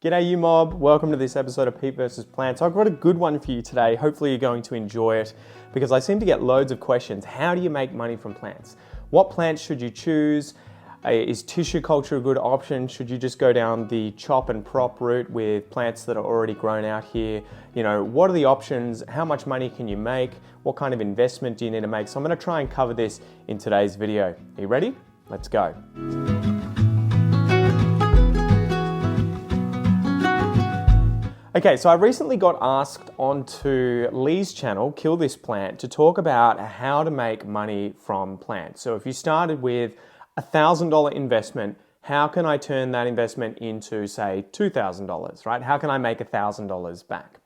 G'day you mob, welcome to this episode of Pete vs Plants. I've got a good one for you today. Hopefully you're going to enjoy it because I seem to get loads of questions. How do you make money from plants? What plants should you choose? Is tissue culture a good option? Should you just go down the chop and prop route with plants that are already grown out here? You know, what are the options? How much money can you make? What kind of investment do you need to make? So I'm going to try and cover this in today's video. Are you ready? Let's go. Okay, so I recently got asked onto Lee's channel, Kill This Plant, to talk about how to make money from plants. So if you started with a $1,000 investment, how can I turn that investment into, say, $2,000, right? How can I make $1,000 back?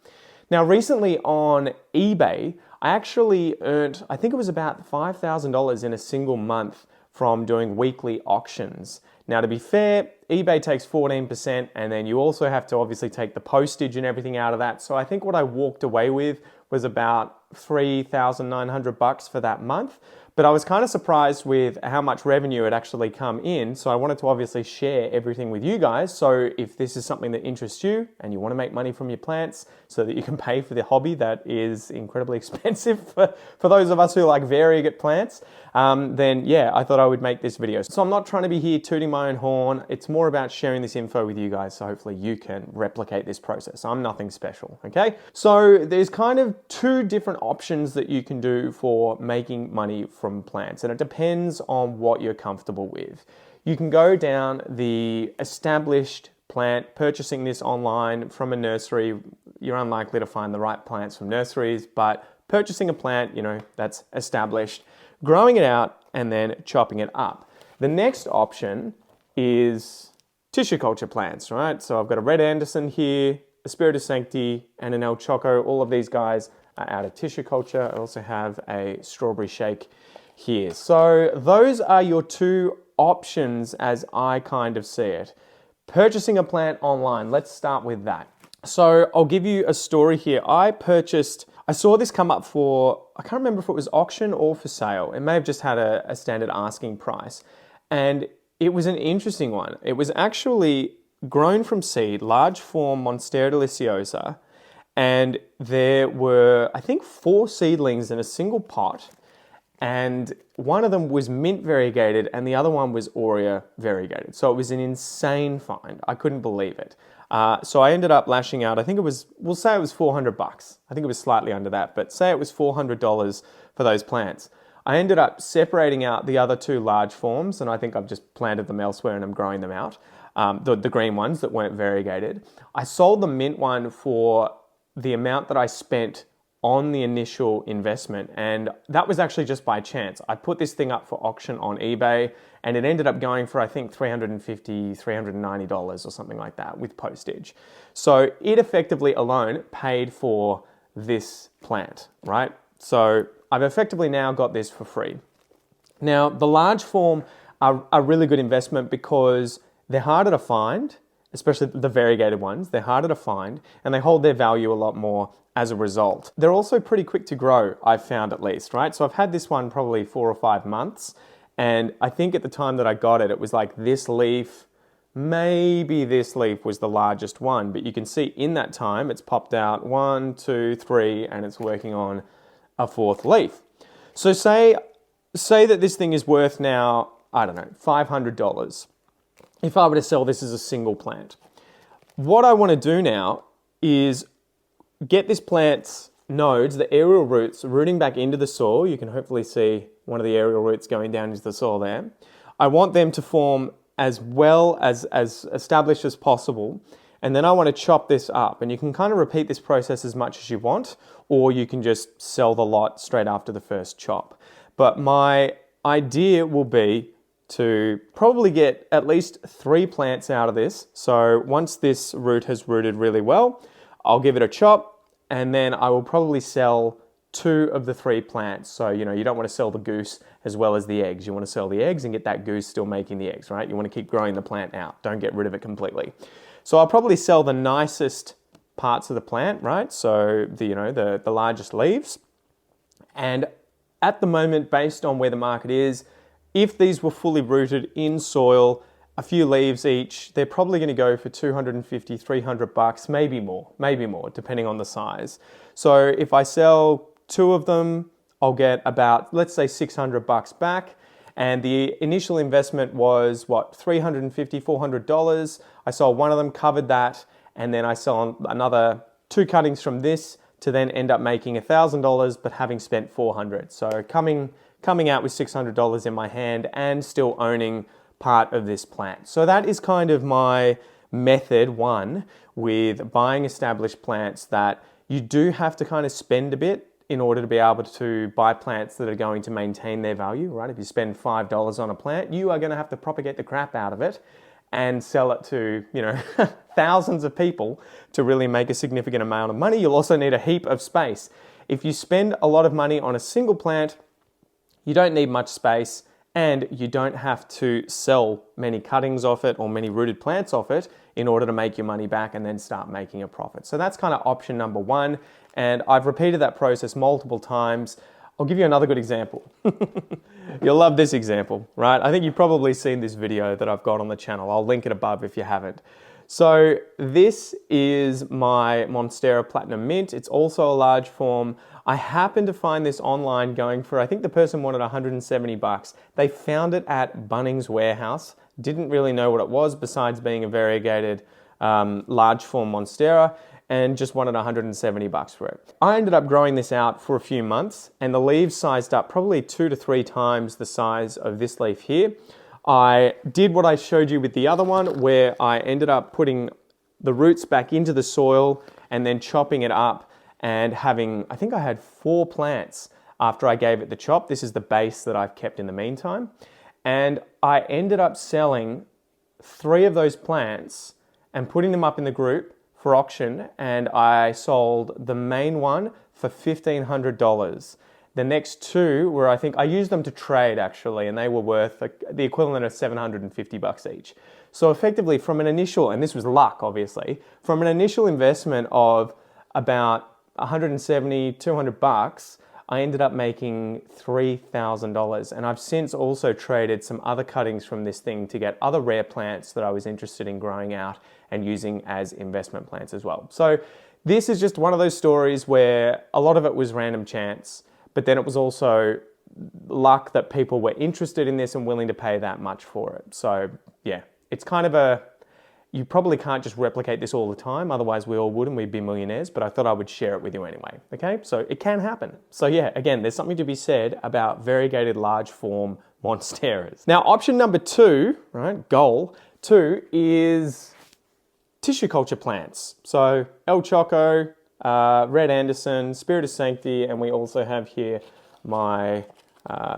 Now, recently on eBay, I actually earned, I think it was about $5,000 in a single month from doing weekly auctions. Now, to be fair, eBay takes 14%, and then you also have to obviously take the postage and everything out of that. So I think what I walked away with was about $3,900 for that month. But I was kind of surprised with how much revenue had actually come in. So I wanted to obviously share everything with you guys. So if this is something that interests you and you want to make money from your plants so that you can pay for the hobby that is incredibly expensive for those of us who like very good plants, then yeah, I thought I would make this video. So I'm not trying to be here tooting my own horn. It's more about sharing this info with you guys so hopefully you can replicate this process. I'm nothing special, okay? So there's kind of two different options that you can do for making money from plants, and it depends on what you're comfortable with. You can go down the established plant, purchasing this online from a nursery. You're unlikely to find the right plants from nurseries, but purchasing a plant, you know, that's established, growing it out, and then chopping it up. The next option is tissue culture plants, right? So I've got a Red Anderson here, a Spiritus Sancti, and an El Choco. All of these guys are out of tissue culture. I also have a strawberry shake here. So those are your two options as I kind of see it. Purchasing a plant online, let's start with that. So I'll give you a story here. I saw this come up for, I can't remember if it was auction or for sale. It may have just had a standard asking price. And it was an interesting one. It was actually grown from seed, large form Monstera deliciosa. And there were, I think, 4 seedlings in a single pot. And one of them was mint variegated and the other one was Aurea variegated. So it was an insane find. I couldn't believe it. So I ended up lashing out, I think it was, we'll say it was $400. I think it was slightly under that, but say it was $400 for those plants. I ended up separating out the other 2 large forms, and I think I've just planted them elsewhere and I'm growing them out. The green ones that weren't variegated. I sold the mint one for the amount that I spent on the initial investment, and that was actually just by chance. I put this thing up for auction on eBay and it ended up going for I think $350, $390 or something like that with postage. So it effectively alone paid for this plant, right? So I've effectively now got this for free. Now the large form are a really good investment because they're harder to find, especially the variegated ones. They're harder to find and they hold their value a lot more as a result. They're also pretty quick to grow, I've found at least, right? So I've had this one probably 4 or 5 months, and I think at the time that I got it, it was like this leaf, maybe this leaf was the largest one, but you can see in that time it's popped out 1, 2, 3, and it's working on a 4th leaf. So say that this thing is worth now, I don't know, $500. If I were to sell this as a single plant. What I want to do now is get this plant's nodes, the aerial roots, rooting back into the soil. You can hopefully see one of the aerial roots going down into the soil there. I want them to form as well as established as possible. And then I want to chop this up. And you can kind of repeat this process as much as you want, or you can just sell the lot straight after the first chop. But my idea will be to probably get at least 3 plants out of this. So once this root has rooted really well, I'll give it a chop, and then I will probably sell 2 of the 3 plants. So, you know, you don't want to sell the goose as well as the eggs. You want to sell the eggs and get that goose still making the eggs, right? You want to keep growing the plant out. Don't get rid of it completely. So I'll probably sell the nicest parts of the plant, right? So the largest leaves. And at the moment, based on where the market is, if these were fully rooted in soil a few leaves each, they're probably going to go for 250, 300 bucks, maybe more, depending on the size. So if I sell 2 of them, I'll get about, let's say 600 bucks back. And the initial investment was what, $350, $400. I sold 1 of them, covered that, and then I sell another 2 cuttings from this to then end up making $1,000, but having spent $400. So coming out with $600 in my hand and still owning part of this plant. So that is kind of my method 1 with buying established plants, that you do have to kind of spend a bit in order to be able to buy plants that are going to maintain their value, right? If you spend $5 on a plant, you are going to have to propagate the crap out of it and sell it to, thousands of people to really make a significant amount of money. You'll also need a heap of space. If you spend a lot of money on a single plant, you don't need much space, and you don't have to sell many cuttings off it or many rooted plants off it in order to make your money back and then start making a profit. So that's kind of option number 1. And I've repeated that process multiple times. I'll give you another good example. You'll love this example, right? I think you've probably seen this video that I've got on the channel. I'll link it above if you haven't. So this is my Monstera Platinum Mint. It's also a large form. I happened to find this online going for, I think the person wanted 170 bucks. They found it at Bunnings Warehouse. Didn't really know what it was besides being a variegated large form Monstera, and just wanted 170 bucks for it. I ended up growing this out for a few months, and the leaves sized up probably 2 to 3 times the size of this leaf here. I did what I showed you with the other one, where I ended up putting the roots back into the soil and then chopping it up and having, I think I had 4 plants after I gave it the chop. This is the base that I've kept in the meantime. And I ended up selling 3 of those plants and putting them up in the group for auction, and I sold the main one for $1,500. The next 2 were, I think, I used them to trade actually, and they were worth the equivalent of 750 bucks each. So effectively from an initial, and this was luck obviously, from an initial investment of about 170, 200 bucks, I ended up making $3,000. And I've since also traded some other cuttings from this thing to get other rare plants that I was interested in growing out and using as investment plants as well. So this is just one of those stories where a lot of it was random chance, but then it was also luck that people were interested in this and willing to pay that much for it. So yeah, it's kind of you probably can't just replicate this all the time, otherwise we all would and we'd be millionaires, but I thought I would share it with you anyway, okay? So it can happen. So yeah, again, there's something to be said about variegated large form Monsteras. Now, option number 2, right, goal 2 is tissue culture plants. So El Choco, Red Anderson, Spirit of Sanctity, and we also have here my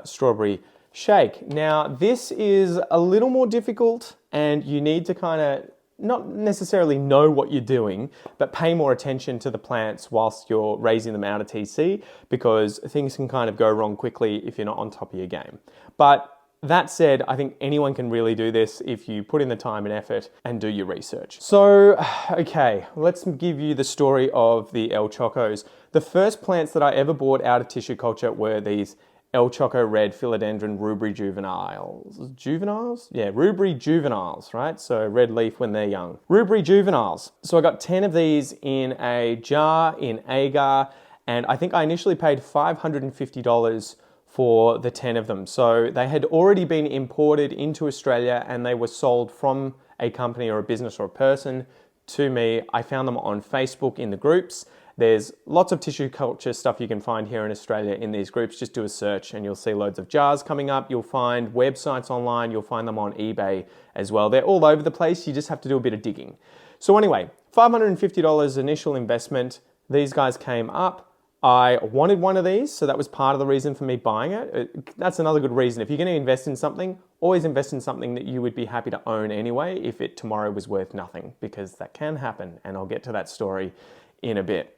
strawberry shake. Now, this is a little more difficult, and you need to kind of not necessarily know what you're doing, but pay more attention to the plants whilst you're raising them out of TC, because things can kind of go wrong quickly if you're not on top of your game. But that said, I think anyone can really do this if you put in the time and effort and do your research. So, okay, let's give you the story of the El Chocos. The first plants that I ever bought out of tissue culture were these El Choco Red Philodendron Rubri Juveniles. Juveniles? Yeah, Rubri Juveniles, right? So red leaf when they're young. Rubri Juveniles. So I got 10 of these in a jar in agar, and I think I initially paid $550 for the 10 of them. So they had already been imported into Australia and they were sold from a company or a business or a person to me. I found them on Facebook in the groups. There's lots of tissue culture stuff you can find here in Australia in these groups. Just do a search and you'll see loads of jars coming up. You'll find websites online. You'll find them on eBay as well. They're all over the place. You just have to do a bit of digging. So anyway, $550 initial investment. These guys came up. I wanted one of these, so that was part of the reason for me buying it. That's another good reason. If you're going to invest in something, always invest in something that you would be happy to own anyway if it tomorrow was worth nothing, because that can happen, and I'll get to that story in a bit.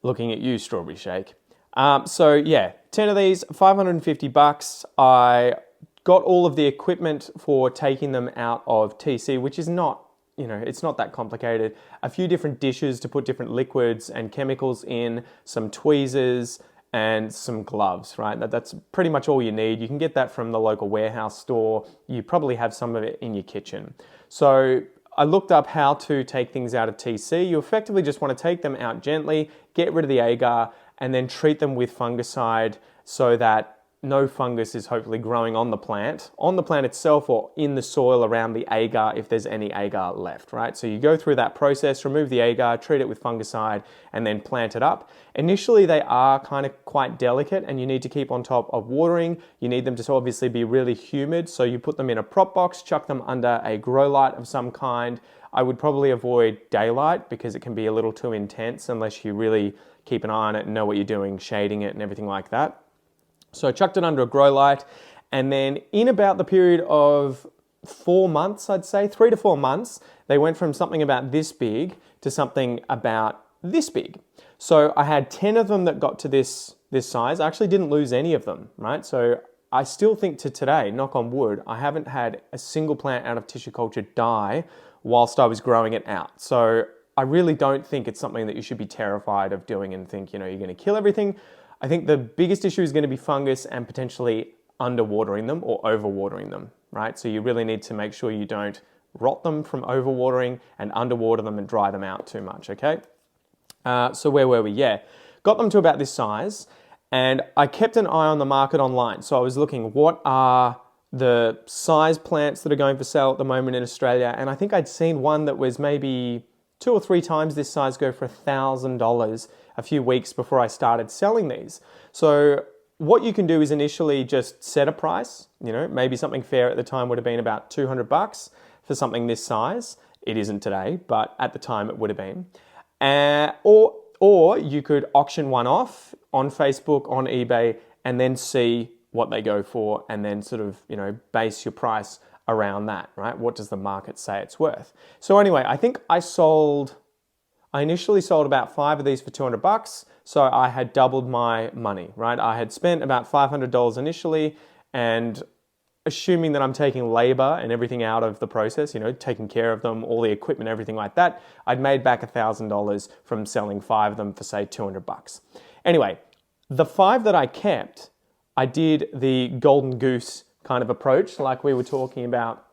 Looking at you, Strawberry Shake. So yeah, 10 of these, $550. I got all of the equipment for taking them out of TC, which is not, it's not that complicated. A few different dishes to put different liquids and chemicals in, some tweezers, and some gloves, right? That's pretty much all you need. You can get that from the local warehouse store. You probably have some of it in your kitchen. So I looked up how to take things out of TC. You effectively just want to take them out gently, get rid of the agar, and then treat them with fungicide so that no fungus is hopefully growing on the plant itself or in the soil around the agar if there's any agar left, right? So you go through that process, remove the agar, treat it with fungicide, and then plant it up. Initially, they are kind of quite delicate and you need to keep on top of watering. You need them to obviously be really humid. So you put them in a prop box, chuck them under a grow light of some kind. I would probably avoid daylight because it can be a little too intense unless you really keep an eye on it and know what you're doing, shading it and everything like that. So I chucked it under a grow light, and then in about the period of 4 months, I'd say, 3 to 4 months, they went from something about this big to something about this big. So I had 10 of them that got to this size. I actually didn't lose any of them, right? So I still think to today, knock on wood, I haven't had a single plant out of tissue culture die whilst I was growing it out. So I really don't think it's something that you should be terrified of doing and think, you're going to kill everything. I think the biggest issue is going to be fungus and potentially underwatering them or overwatering them, right? So you really need to make sure you don't rot them from overwatering and underwater them and dry them out too much, okay? So where were we? Yeah, got them to about this size, and I kept an eye on the market online. So I was looking, what are the size plants that are going for sale at the moment in Australia? And I think I'd seen one that was maybe 2 or 3 times this size go for $1,000 a few weeks before I started selling these. So what you can do is initially just set a price, maybe something fair at the time would have been about $200 for something this size. It isn't today, but at the time it would have been. Or you could auction one off on Facebook, on eBay, and then see what they go for and then sort of, base your price around that, right? What does the market say it's worth? So anyway, I think I initially sold about 5 of these for $200. So I had doubled my money, right? I had spent about $500 initially, and assuming that I'm taking labor and everything out of the process, taking care of them, all the equipment, everything like that, I'd made back $1,000 from selling 5 of them for say $200. Anyway, the 5 that I kept, I did the golden goose kind of approach like we were talking about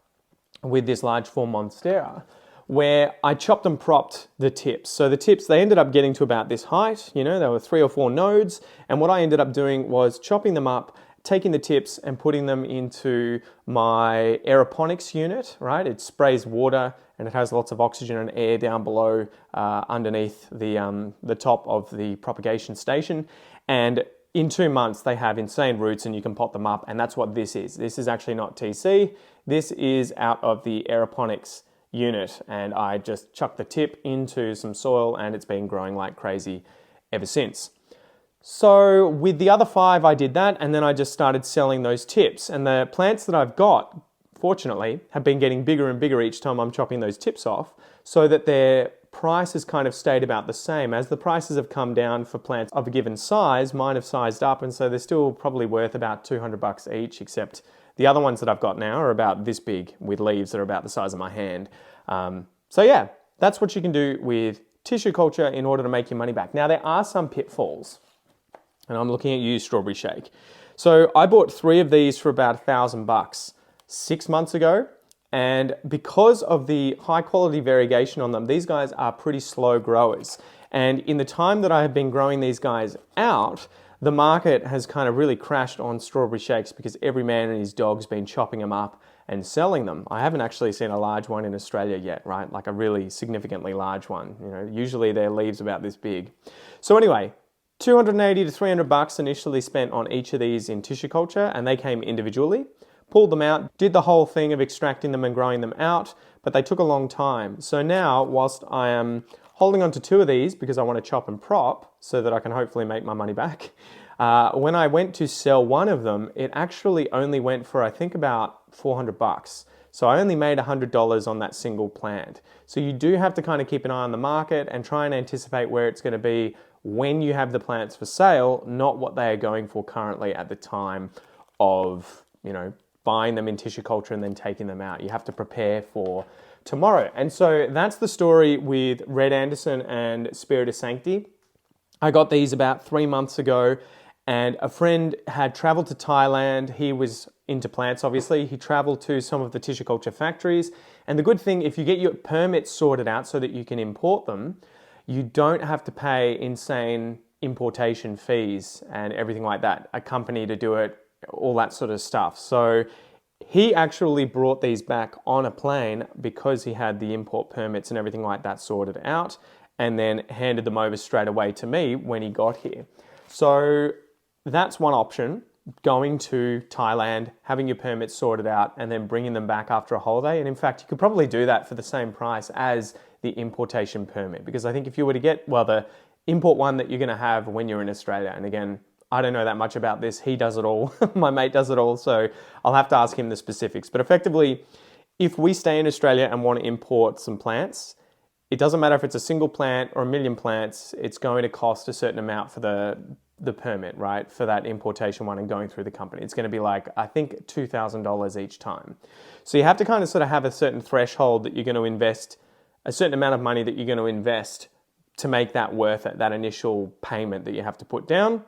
with this large form monstera, where I chopped and propped the tips. So the tips, they ended up getting to about this height, there were 3 or 4 nodes, and what I ended up doing was chopping them up, taking the tips and putting them into my aeroponics unit, right? It sprays water and it has lots of oxygen and air down below underneath the top of the propagation station. And in 2 months, they have insane roots and you can pot them up, and that's what this is. This is actually not TC. This is out of the aeroponics unit, and I just chucked the tip into some soil and it's been growing like crazy ever since. So with the other 5, I did that, and then I just started selling those tips. And the plants that I've got, fortunately, have been getting bigger and bigger each time I'm chopping those tips off, so that their price has kind of stayed about the same. As the prices have come down for plants of a given size, mine have sized up, and so they're still probably worth about $200 each, except the other ones that I've got now are about this big with leaves that are about the size of my hand. So yeah, that's what you can do with tissue culture in order to make your money back. Now there are some pitfalls, and I'm looking at you, Strawberry Shake. So I bought 3 of these for about $1,000 6 months ago, and because of the high quality variegation on them, these guys are pretty slow growers. And in the time that I have been growing these guys out, the market has kind of really crashed on Strawberry Shakes because every man and his dog's been chopping them up and selling them. I haven't actually seen a large one in Australia yet, right? Like a really significantly large one. Usually their leaves about this big. So anyway, $280 to $300 initially spent on each of these in tissue culture, and they came individually. Pulled them out, did the whole thing of extracting them and growing them out, but they took a long time. So now, whilst I am holding on to 2 of these because I want to chop and prop so that I can hopefully make my money back, when I went to sell one of them, it actually only went for, I think, about $400. So I only made $100 on that single plant. So you do have to kind of keep an eye on the market and try and anticipate where it's going to be when you have the plants for sale, not what they are going for currently at the time of, buying them in tissue culture and then taking them out. You have to prepare for tomorrow. And so that's the story with Red Anderson and Spirit of Sanctity. I got these about 3 months ago, And a friend had traveled to Thailand. He was into plants, obviously. He traveled to some of the tissue culture factories. And the good thing, if you get your permits sorted out so that you can import them, you don't have to pay insane importation fees and everything like that, a company to do it, all that sort of stuff. So he actually brought these back on a plane because he had the import permits and everything like that sorted out, and then handed them over straight away to me when he got here. So that's one option, going to Thailand, having your permits sorted out, and then bringing them back after a holiday. And in fact, you could probably do that for the same price as the importation permit, because I think if you were to get, well, the import one that you're going to have when you're in Australia, and again, I don't know that much about this, he does it all, my mate does it all, so I'll have to ask him the specifics. But effectively, if we stay in Australia and want to import some plants, it doesn't matter if it's a single plant or a million plants, it's going to cost a certain amount for the permit, right, for that importation one and going through the company. It's going to be like, I think, $2,000 each time. So you have to kind of sort of have a certain threshold that you're going to invest, a certain amount of money that you're going to invest to make that worth it, that initial payment that you have to put down.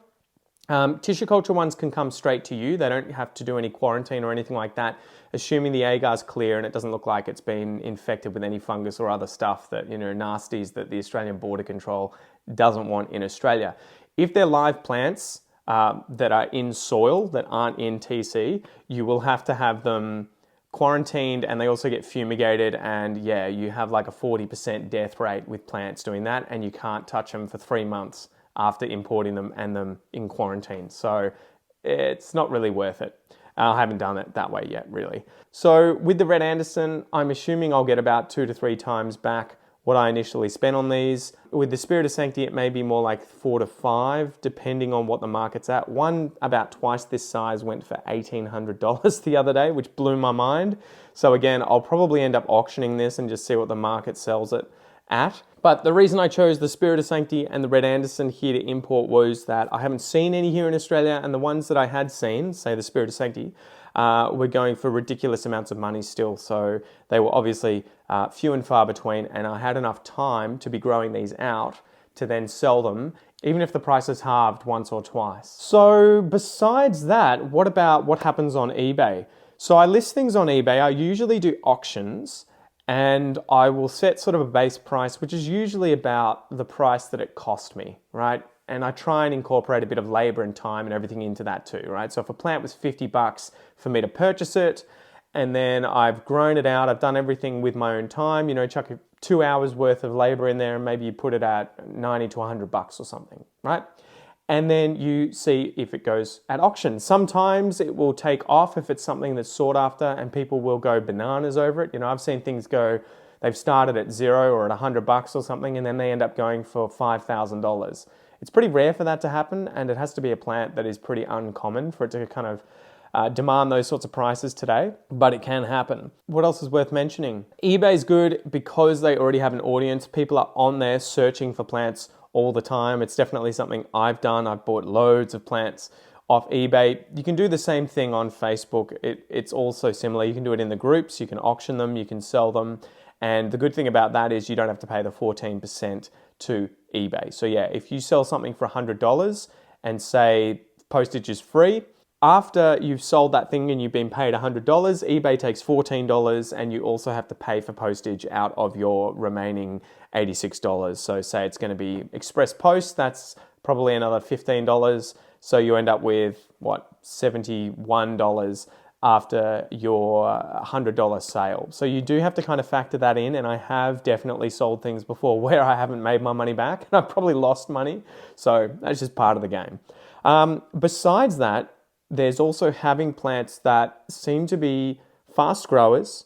Tissue culture ones can come straight to you. They don't have to do any quarantine or anything like that, assuming the agar's clear and it doesn't look like it's been infected with any fungus or other stuff that, nasties that the Australian Border Control doesn't want in Australia. If they're live plants that are in soil, that aren't in TC, you will have to have them quarantined, and they also get fumigated, and yeah, you have like a 40% death rate with plants doing that, and you can't touch them for 3 months after importing them and them in quarantine. So it's not really worth it. I haven't done it that way yet, really. So with the Red Anderson, I'm assuming I'll get about 2 to 3 times back what I initially spent on these. With the Spirit of Sanctity, it may be more like 4 to 5, depending on what the market's at. One about twice this size went for $1,800 the other day, which blew my mind. So again, I'll probably end up auctioning this and just see what the market sells it at. But the reason I chose the Spirit of Sanctity and the Red Anderson here to import was that I haven't seen any here in Australia, and the ones that I had seen, say the Spirit of Sanctity, were going for ridiculous amounts of money still. So they were obviously few and far between, and I had enough time to be growing these out to then sell them, even if the price is halved once or twice. So besides that, what about what happens on eBay? So I list things on eBay. I usually do auctions, and I will set sort of a base price, which is usually about the price that it cost me, right? And I try and incorporate a bit of labor and time and everything into that too, right? So if a plant was $50 for me to purchase it, and then I've grown it out, I've done everything with my own time, chuck 2 hours worth of labor in there, and maybe you put it at 90 to $100 or something, right? And then you see if it goes at auction. Sometimes it will take off if it's something that's sought after, and people will go bananas over it. I've seen things go, they've started at $0 or at $100 or something, and then they end up going for $5,000. It's pretty rare for that to happen, and it has to be a plant that is pretty uncommon for it to kind of demand those sorts of prices today, but it can happen. What else is worth mentioning? eBay's good because they already have an audience. People are on there searching for plants all the time. It's definitely something I've done. I've bought loads of plants off eBay. You can do the same thing on Facebook. It's also similar. You can do it in the groups, you can auction them, you can sell them. And the good thing about that is you don't have to pay the 14% to eBay. So yeah, if you sell something for $100 and say postage is free, after you've sold that thing and you've been paid $100, eBay takes $14, and you also have to pay for postage out of your remaining $86. So say it's going to be express post, that's probably another $15. So you end up with, $71 after your $100 sale. So you do have to kind of factor that in, and I have definitely sold things before where I haven't made my money back, and I've probably lost money. So that's just part of the game. Besides that, there's also having plants that seem to be fast growers,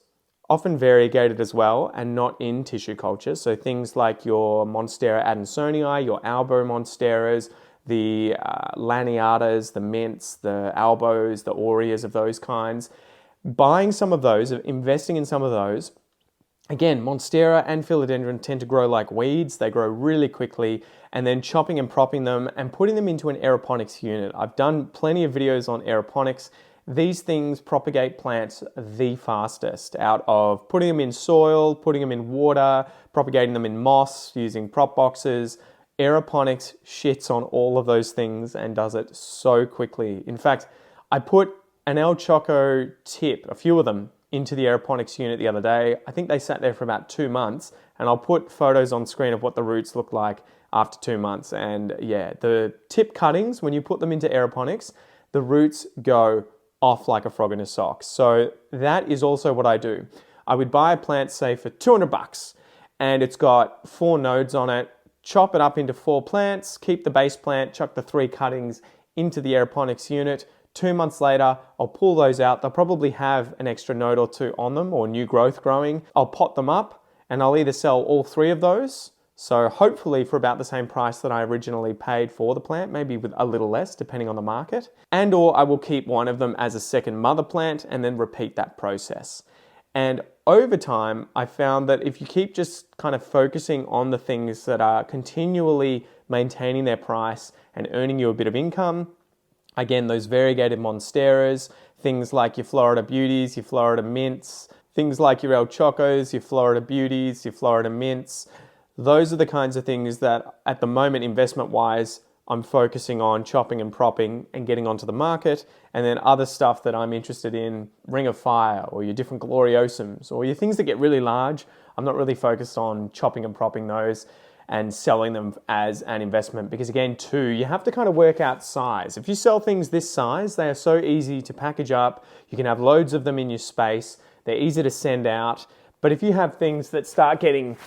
often variegated as well, and not in tissue culture. So things like your Monstera adansonii, your Albo Monsteras, the Laniatas, the Mints, the Albos, the Aureas of those kinds. Buying some of those, investing in some of those. Again, Monstera and Philodendron tend to grow like weeds. They grow really quickly, and then chopping and propping them and putting them into an aeroponics unit. I've done plenty of videos on aeroponics. These things propagate plants the fastest out of putting them in soil, putting them in water, propagating them in moss, using prop boxes. aeroponics shits on all of those things and does it so quickly. In fact, I put an El Choco tip, a few of them, into the aeroponics unit the other day. I think they sat there for about 2 months, and I'll put photos on screen of what the roots look like after 2 months. And yeah, the tip cuttings, when you put them into aeroponics, the roots go off like a frog in a sock. So that is also what I do. I would buy a plant, say, for $200, and it's got 4 nodes on it, chop it up into 4 plants, keep the base plant, chuck the 3 cuttings into the aeroponics unit. 2 months later, I'll pull those out. They'll probably have an extra node or 2 on them or new growth growing. I'll pot them up and I'll either sell all 3 of those, so hopefully for about the same price that I originally paid for the plant, maybe with a little less depending on the market, and or I will keep one of them as a second mother plant and then repeat that process. And over time, I found that if you keep just kind of focusing on the things that are continually maintaining their price and earning you a bit of income, again, those variegated monsteras, things like your Florida Beauties, your Florida Mints, things like your El Chocos, your Florida Beauties, your Florida Mints, those are the kinds of things that at the moment, investment-wise, I'm focusing on chopping and propping and getting onto the market. And then other stuff that I'm interested in, Ring of Fire or your different Gloriosums or your things that get really large, I'm not really focused on chopping and propping those and selling them as an investment. Because again, too, you have to kind of work out size. If you sell things this size, they are so easy to package up. You can have loads of them in your space. They're easy to send out. But if you have things that start getting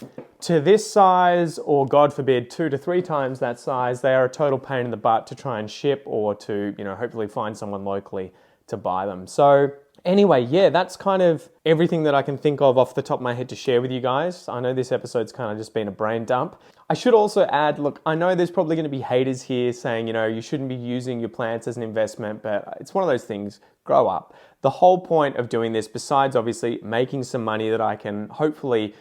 to this size, or God forbid, 2 to 3 times that size, they are a total pain in the butt to try and ship or to, hopefully find someone locally to buy them. So anyway, yeah, that's kind of everything that I can think of off the top of my head to share with you guys. I know this episode's kind of just been a brain dump. I should also add, look, I know there's probably going to be haters here saying, you shouldn't be using your plants as an investment, but it's one of those things, grow up. The whole point of doing this, besides obviously making some money that I can hopefully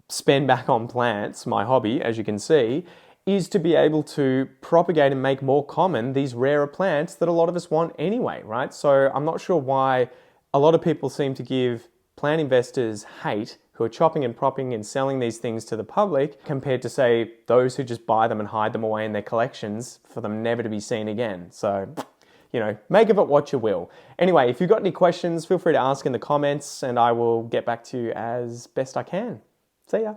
spend back on plants, my hobby, as you can see, is to be able to propagate and make more common these rarer plants that a lot of us want anyway, right? So I'm not sure why a lot of people seem to give plant investors hate who are chopping and propping and selling these things to the public compared to, say, those who just buy them and hide them away in their collections for them never to be seen again. So, make of it what you will. Anyway, if you've got any questions, feel free to ask in the comments and I will get back to you as best I can. See ya.